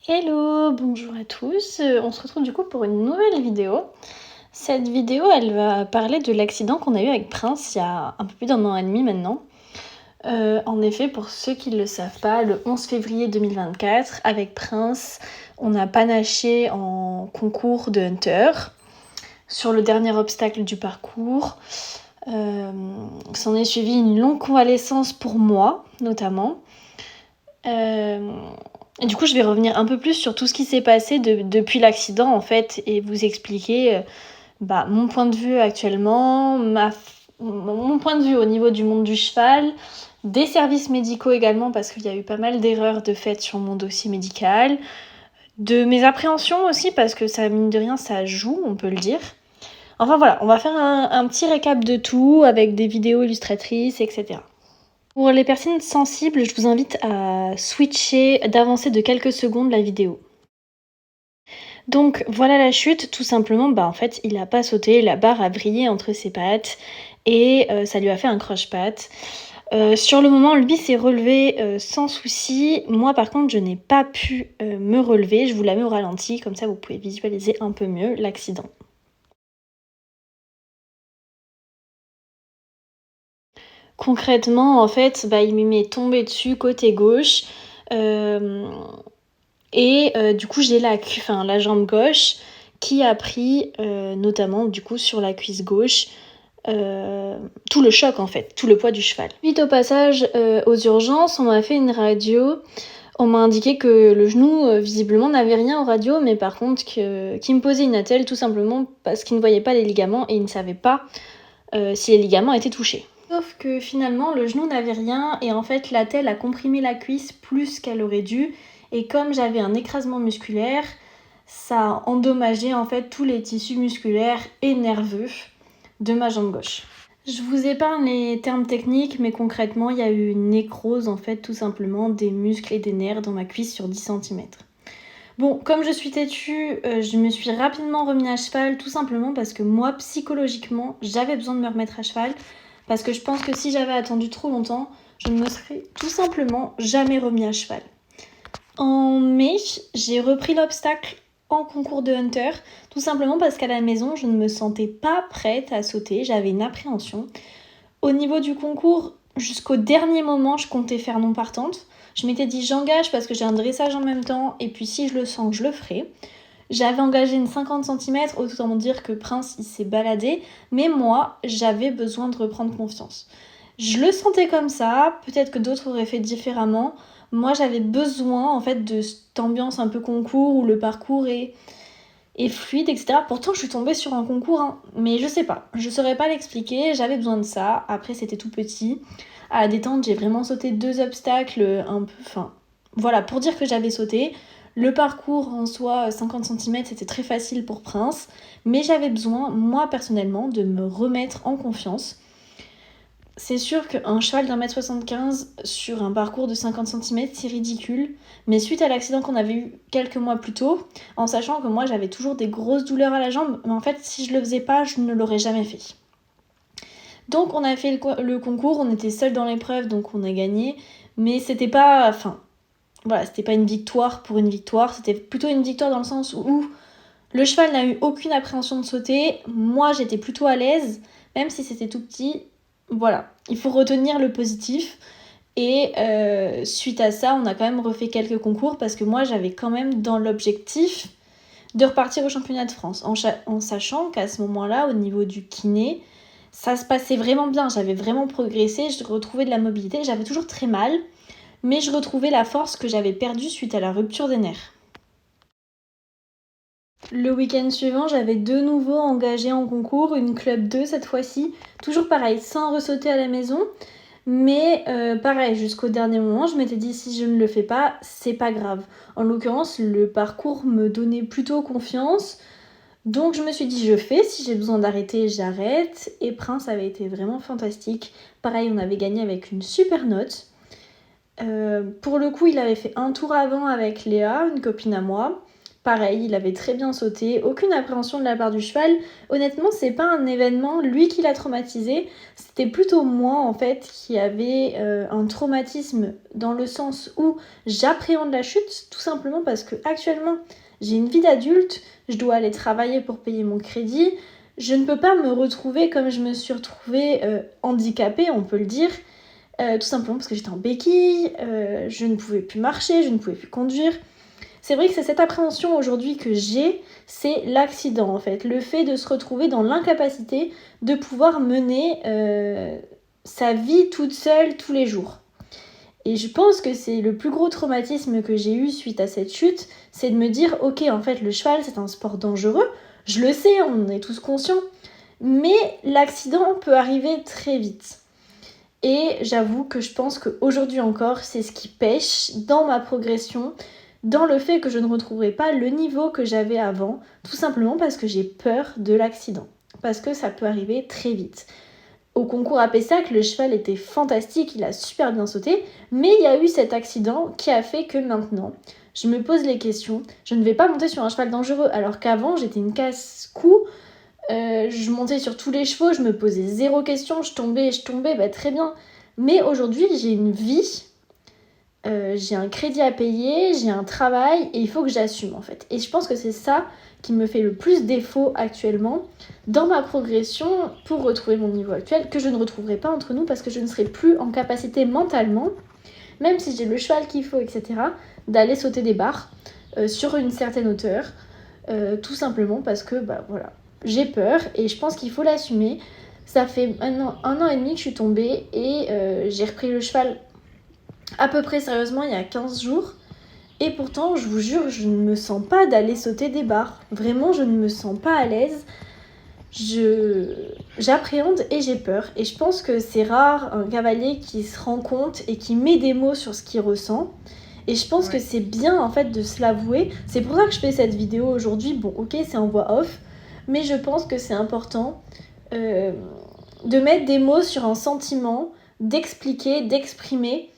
Hello, bonjour à tous. On se retrouve du coup pour une nouvelle vidéo. Cette vidéo, elle va parler de l'accident qu'on a eu avec Prince il y a un peu plus d'1 an et demi maintenant. En effet, pour ceux qui ne le savent pas, le 11 février 2024, avec Prince, on a panaché en concours de Hunter sur le dernier obstacle du parcours. S'en est suivi une longue convalescence pour moi, notamment. Et du coup, je vais revenir un peu plus sur tout ce qui s'est passé depuis l'accident, en fait, et vous expliquer mon point de vue actuellement, mon point de vue au niveau du monde du cheval, des services médicaux également, parce qu'il y a eu pas mal d'erreurs de fait sur mon dossier médical, de mes appréhensions aussi, parce que ça, mine de rien, ça joue, on peut le dire. Enfin voilà, on va faire un petit récap de tout, avec des vidéos illustratrices, etc. Pour les personnes sensibles, je vous invite à switcher, d'avancer de quelques secondes la vidéo. Donc voilà la chute, tout simplement, en fait, il a pas sauté, la barre a vrillé entre ses pattes et ça lui a fait un croche-patte. Sur le moment, lui s'est relevé sans souci. Moi, par contre, je n'ai pas pu me relever. Je vous la mets au ralenti, comme ça vous pouvez visualiser un peu mieux l'accident. Concrètement, en fait, il m'est tombé dessus côté gauche. Du coup, j'ai la jambe gauche qui a pris notamment du coup sur la cuisse gauche tout le choc en fait, tout le poids du cheval. Suite au passage aux urgences, on m'a fait une radio. On m'a indiqué que le genou visiblement n'avait rien aux radios, mais par contre qu'il me posait une attelle tout simplement parce qu'il ne voyait pas les ligaments et il ne savait pas si les ligaments étaient touchés. Sauf que finalement le genou n'avait rien et en fait l'attelle a comprimé la cuisse plus qu'elle aurait dû. Et comme j'avais un écrasement musculaire, ça a endommagé en fait tous les tissus musculaires et nerveux de ma jambe gauche. Je vous épargne les termes techniques, mais concrètement, il y a eu une nécrose en fait tout simplement des muscles et des nerfs dans ma cuisse sur 10 cm. Bon, comme je suis têtue, je me suis rapidement remis à cheval tout simplement parce que moi, psychologiquement, j'avais besoin de me remettre à cheval parce que je pense que si j'avais attendu trop longtemps, je ne me serais tout simplement jamais remis à cheval. En mai, j'ai repris l'obstacle en concours de Hunter, tout simplement parce qu'à la maison, je ne me sentais pas prête à sauter, j'avais une appréhension. Au niveau du concours, jusqu'au dernier moment, je comptais faire non partante. Je m'étais dit j'engage parce que j'ai un dressage en même temps, et puis si je le sens, je le ferai. J'avais engagé une 50 cm, autant dire que Prince, il s'est baladé, mais moi, j'avais besoin de reprendre confiance. Je le sentais comme ça, peut-être que d'autres auraient fait différemment. Moi, j'avais besoin, en fait, de cette ambiance un peu concours où le parcours est fluide, etc. Pourtant, je suis tombée sur un concours, mais je sais pas. Je saurais pas l'expliquer, j'avais besoin de ça. Après, c'était tout petit. À la détente, j'ai vraiment sauté 2 obstacles, un peu... Enfin, voilà, pour dire que j'avais sauté. Le parcours en soi, 50 cm, c'était très facile pour Prince. Mais j'avais besoin, moi, personnellement, de me remettre en confiance. C'est sûr qu'un cheval d'1m75 sur un parcours de 50 cm, c'est ridicule. Mais suite à l'accident qu'on avait eu quelques mois plus tôt, en sachant que moi j'avais toujours des grosses douleurs à la jambe, mais en fait si je le faisais pas, je ne l'aurais jamais fait. Donc on a fait le concours, on était seuls dans l'épreuve, donc on a gagné. Mais c'était pas... Enfin, voilà, c'était pas une victoire pour une victoire, c'était plutôt une victoire dans le sens où le cheval n'a eu aucune appréhension de sauter. Moi j'étais plutôt à l'aise, même si c'était tout petit. Voilà, il faut retenir le positif. Et suite à ça, on a quand même refait quelques concours parce que moi, j'avais quand même dans l'objectif de repartir au championnat de France. En sachant qu'à ce moment-là, au niveau du kiné, ça se passait vraiment bien. J'avais vraiment progressé, je retrouvais de la mobilité. J'avais toujours très mal, mais je retrouvais la force que j'avais perdue suite à la rupture des nerfs. Le week-end suivant, j'avais de nouveau engagé en concours, une club 2 cette fois-ci. Toujours pareil, sans ressauter à la maison. Mais pareil, jusqu'au dernier moment, je m'étais dit si je ne le fais pas, c'est pas grave. En l'occurrence, le parcours me donnait plutôt confiance. Donc je me suis dit je fais, si j'ai besoin d'arrêter, j'arrête. Et Prince avait été vraiment fantastique. Pareil, on avait gagné avec une super note. Pour le coup, il avait fait un tour avant avec Léa, une copine à moi. pareil, il avait très bien sauté, aucune appréhension de la part du cheval. Honnêtement, c'est pas un événement, lui, qui l'a traumatisé, c'était plutôt moi, en fait, qui avait un traumatisme dans le sens où j'appréhende la chute, tout simplement parce que actuellement, j'ai une vie d'adulte, je dois aller travailler pour payer mon crédit, je ne peux pas me retrouver comme je me suis retrouvée handicapée, on peut le dire, tout simplement parce que j'étais en béquille, je ne pouvais plus marcher, je ne pouvais plus conduire. C'est vrai que c'est cette appréhension aujourd'hui que j'ai, c'est l'accident en fait, le fait de se retrouver dans l'incapacité de pouvoir mener sa vie toute seule tous les jours. Et je pense que c'est le plus gros traumatisme que j'ai eu suite à cette chute, c'est de me dire ok, en fait le cheval c'est un sport dangereux, je le sais, on est tous conscients, mais l'accident peut arriver très vite. Et j'avoue que je pense qu'aujourd'hui encore, c'est ce qui pêche dans ma progression, dans le fait que je ne retrouverai pas le niveau que j'avais avant, tout simplement parce que j'ai peur de l'accident, parce que ça peut arriver très vite. Au concours à Pessac, le cheval était fantastique, il a super bien sauté, mais il y a eu cet accident qui a fait que maintenant, je me pose les questions, je ne vais pas monter sur un cheval dangereux, alors qu'avant j'étais une casse-cou, je montais sur tous les chevaux, je me posais zéro question, je tombais, bah très bien. Mais aujourd'hui, j'ai une vie, j'ai un crédit à payer, j'ai un travail et il faut que j'assume en fait. Et je pense que c'est ça qui me fait le plus défaut actuellement dans ma progression pour retrouver mon niveau actuel, que je ne retrouverai pas entre nous parce que je ne serai plus en capacité mentalement, même si j'ai le cheval qu'il faut, etc., d'aller sauter des barres sur une certaine hauteur, tout simplement parce que, bah voilà, j'ai peur et je pense qu'il faut l'assumer. Ça fait un an et demi que je suis tombée et j'ai repris le cheval à peu près sérieusement il y a 15 jours. Et pourtant, je vous jure, je ne me sens pas d'aller sauter des barres. Vraiment, je ne me sens pas à l'aise. J'appréhende et j'ai peur. Et je pense que c'est rare un cavalier qui se rend compte et qui met des mots sur ce qu'il ressent. Et je pense que c'est bien en fait de se l'avouer. C'est pour ça que je fais cette vidéo aujourd'hui. Bon, ok, c'est en voix off. Mais je pense que c'est important de mettre des mots sur un sentiment, d'expliquer, d'exprimer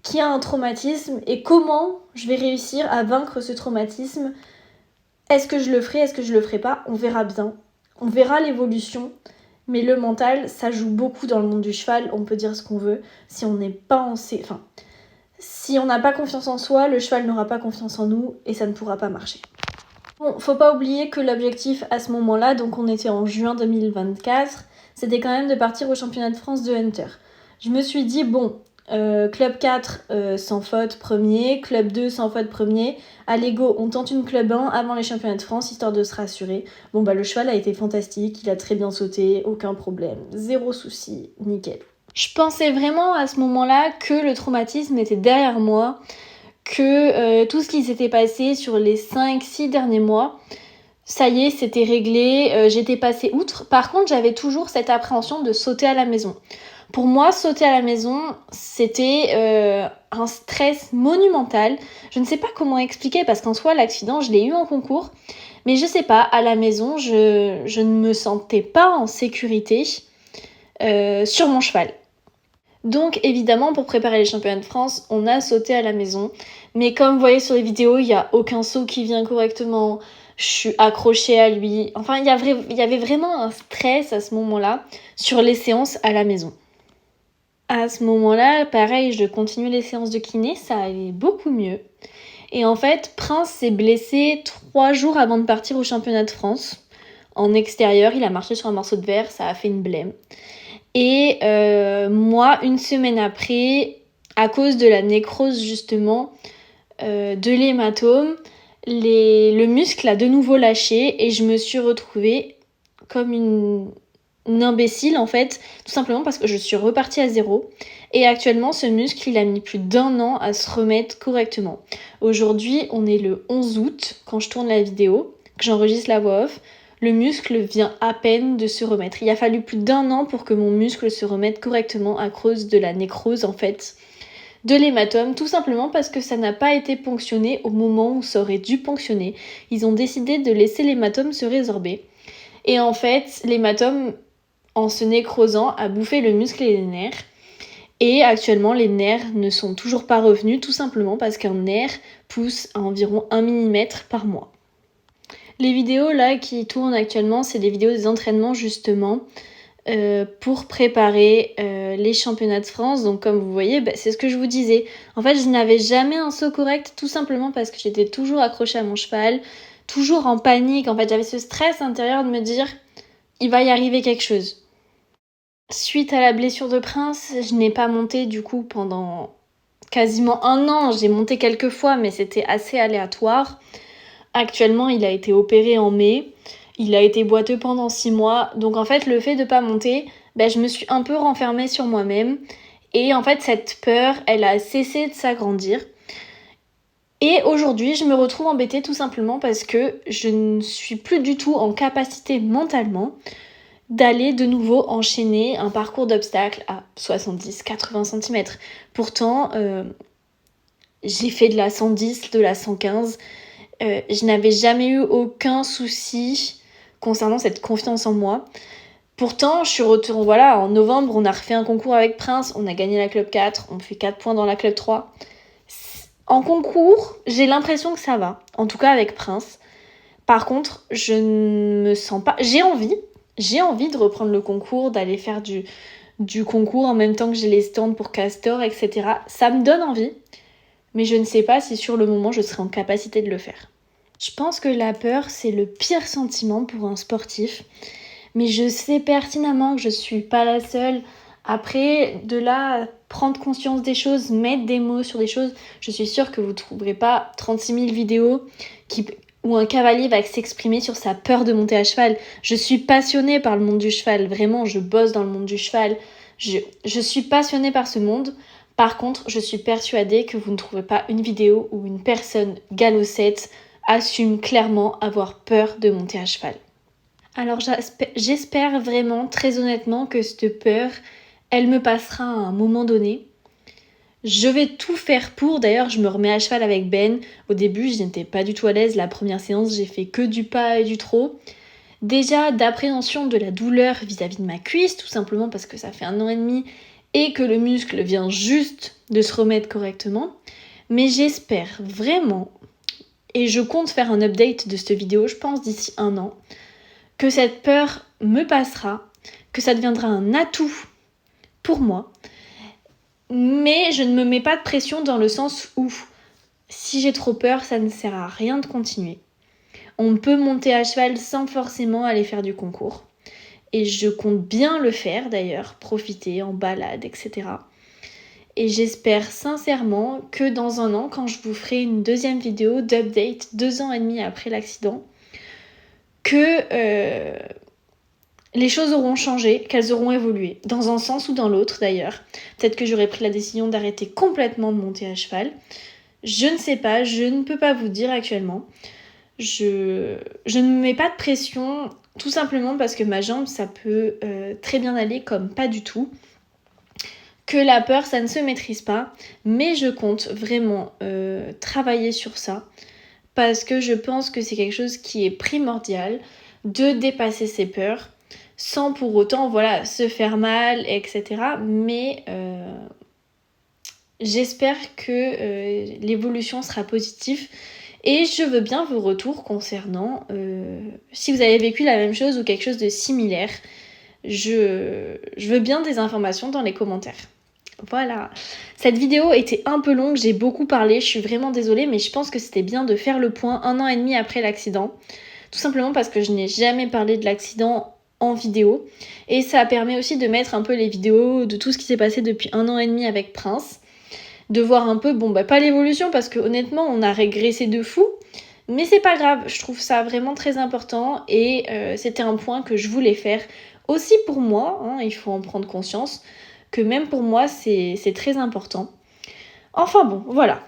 qu'il y a un traumatisme et comment je vais réussir à vaincre ce traumatisme. Est-ce que je le ferai, est-ce que je le ferai pas ? On verra bien. On verra l'évolution. Mais le mental, ça joue beaucoup dans le monde du cheval. On peut dire ce qu'on veut. Si on n'est pas si on n'a pas confiance en soi, le cheval n'aura pas confiance en nous et ça ne pourra pas marcher. Bon, faut pas oublier que l'objectif à ce moment-là, donc on était en juin 2024, c'était quand même de partir au championnat de France de Hunter. Je me suis dit, bon, club 4 sans faute premier, club 2 sans faute premier, allez go, on tente une club 1 avant les championnats de France, histoire de se rassurer. Bon bah le cheval a été fantastique, il a très bien sauté, aucun problème, zéro souci, nickel. Je pensais vraiment à ce moment-là que le traumatisme était derrière moi, que tout ce qui s'était passé sur les 5-6 derniers mois, ça y est, c'était réglé, j'étais passée outre. Par contre, j'avais toujours cette appréhension de sauter à la maison. Pour moi, sauter à la maison, c'était un stress monumental. Je ne sais pas comment expliquer parce qu'en soi, l'accident, je l'ai eu en concours. Mais je sais pas, à la maison, je ne me sentais pas en sécurité sur mon cheval. Donc évidemment, pour préparer les championnats de France, on a sauté à la maison. Mais comme vous voyez sur les vidéos, il n'y a aucun saut qui vient correctement. Je suis accrochée à lui. Enfin, il y avait vraiment un stress à ce moment-là sur les séances à la maison. À ce moment-là, pareil, je continuais les séances de kiné, ça allait beaucoup mieux. Et en fait, Prince s'est blessé 3 jours avant de partir au championnat de France. En extérieur, il a marché sur un morceau de verre, ça a fait une blême. Et moi, une semaine après, à cause de la nécrose justement de l'hématome, le muscle a de nouveau lâché et je me suis retrouvée comme une imbécile en fait, tout simplement parce que je suis repartie à zéro. Et actuellement, ce muscle, il a mis plus d'1 an à se remettre correctement. Aujourd'hui, on est le 11 août, quand je tourne la vidéo, que j'enregistre la voix off. Le muscle vient à peine de se remettre. Il a fallu plus d'1 an pour que mon muscle se remette correctement à cause de la nécrose en fait, de l'hématome, tout simplement parce que ça n'a pas été ponctionné au moment où ça aurait dû ponctionner. Ils ont décidé de laisser l'hématome se résorber. Et en fait, l'hématome, en se nécrosant, a bouffé le muscle et les nerfs. Et actuellement, les nerfs ne sont toujours pas revenus, tout simplement parce qu'un nerf pousse à environ 1 mm par mois. Les vidéos là qui tournent actuellement, c'est des vidéos des entraînements justement pour préparer les championnats de France. Donc comme vous voyez, c'est ce que je vous disais. En fait, je n'avais jamais un saut correct tout simplement parce que j'étais toujours accrochée à mon cheval, toujours en panique. En fait, j'avais ce stress intérieur de me dire il va y arriver quelque chose. Suite à la blessure de Prince, je n'ai pas monté du coup pendant quasiment 1 an. J'ai monté quelques fois, mais c'était assez aléatoire. Actuellement, il a été opéré en mai. Il a été boiteux pendant 6 mois. Donc en fait, le fait de pas monter, je me suis un peu renfermée sur moi-même. Et en fait, cette peur, elle a cessé de s'agrandir. Et aujourd'hui, je me retrouve embêtée tout simplement parce que je ne suis plus du tout en capacité mentalement d'aller de nouveau enchaîner un parcours d'obstacles à 70-80 cm. Pourtant, j'ai fait de la 110, de la 115. Je n'avais jamais eu aucun souci concernant cette confiance en moi. Pourtant, je suis retournée, voilà, en novembre, on a refait un concours avec Prince, on a gagné la club 4, on fait 4 points dans la club 3. En concours, j'ai l'impression que ça va, en tout cas avec Prince. Par contre, je ne me sens pas... J'ai envie de reprendre le concours, d'aller faire du concours en même temps que j'ai les stands pour Castor, etc. Ça me donne envie, mais je ne sais pas si sur le moment je serai en capacité de le faire. Je pense que la peur, c'est le pire sentiment pour un sportif, mais je sais pertinemment que je suis pas la seule. Après, de là, prendre conscience des choses, mettre des mots sur des choses, je suis sûre que vous ne trouverez pas 36 000 vidéos où un cavalier va s'exprimer sur sa peur de monter à cheval. Je suis passionnée par le monde du cheval, vraiment, je bosse dans le monde du cheval. Je suis passionnée par ce monde. Par contre, je suis persuadée que vous ne trouvez pas une vidéo où une personne galopette assume clairement avoir peur de monter à cheval. Alors j'espère vraiment, très honnêtement, que cette peur, elle me passera à un moment donné. Je vais tout faire pour. D'ailleurs, je me remets à cheval avec Ben. Au début, je n'étais pas du tout à l'aise. La première séance, j'ai fait que du pas et du trot. Déjà, d'appréhension de la douleur vis-à-vis de ma cuisse, tout simplement parce que ça fait 1 an et demi et que le muscle vient juste de se remettre correctement. Mais j'espère vraiment, et je compte faire un update de cette vidéo, je pense d'ici 1 an, que cette peur me passera, que ça deviendra un atout pour moi. Mais je ne me mets pas de pression dans le sens où si j'ai trop peur, ça ne sert à rien de continuer. On peut monter à cheval sans forcément aller faire du concours. Et je compte bien le faire d'ailleurs, profiter en balade, etc. Et j'espère sincèrement que dans 1 an, quand je vous ferai une deuxième vidéo d'update 2 ans et demi après l'accident, que les choses auront changé, qu'elles auront évolué, dans un sens ou dans l'autre d'ailleurs. Peut-être que j'aurais pris la décision d'arrêter complètement de monter à cheval. Je ne sais pas, je ne peux pas vous dire actuellement. Je ne me mets pas de pression, tout simplement parce que ma jambe, ça peut très bien aller comme pas du tout. Que la peur, ça ne se maîtrise pas, mais je compte vraiment travailler sur ça parce que je pense que c'est quelque chose qui est primordial de dépasser ses peurs sans pour autant se faire mal, etc. Mais j'espère que l'évolution sera positive et je veux bien vos retours concernant si vous avez vécu la même chose ou quelque chose de similaire. Je veux bien des informations dans les commentaires. Voilà, cette vidéo était un peu longue, j'ai beaucoup parlé, je suis vraiment désolée, mais je pense que c'était bien de faire le point 1 an et demi après l'accident. Tout simplement parce que je n'ai jamais parlé de l'accident en vidéo. Et ça permet aussi de mettre un peu les vidéos de tout ce qui s'est passé depuis 1 an et demi avec Prince. De voir un peu, pas l'évolution parce que honnêtement on a régressé de fou. Mais c'est pas grave, je trouve ça vraiment très important et c'était un point que je voulais faire. Aussi pour moi, il faut en prendre conscience, que même pour moi c'est très important. Enfin bon, voilà.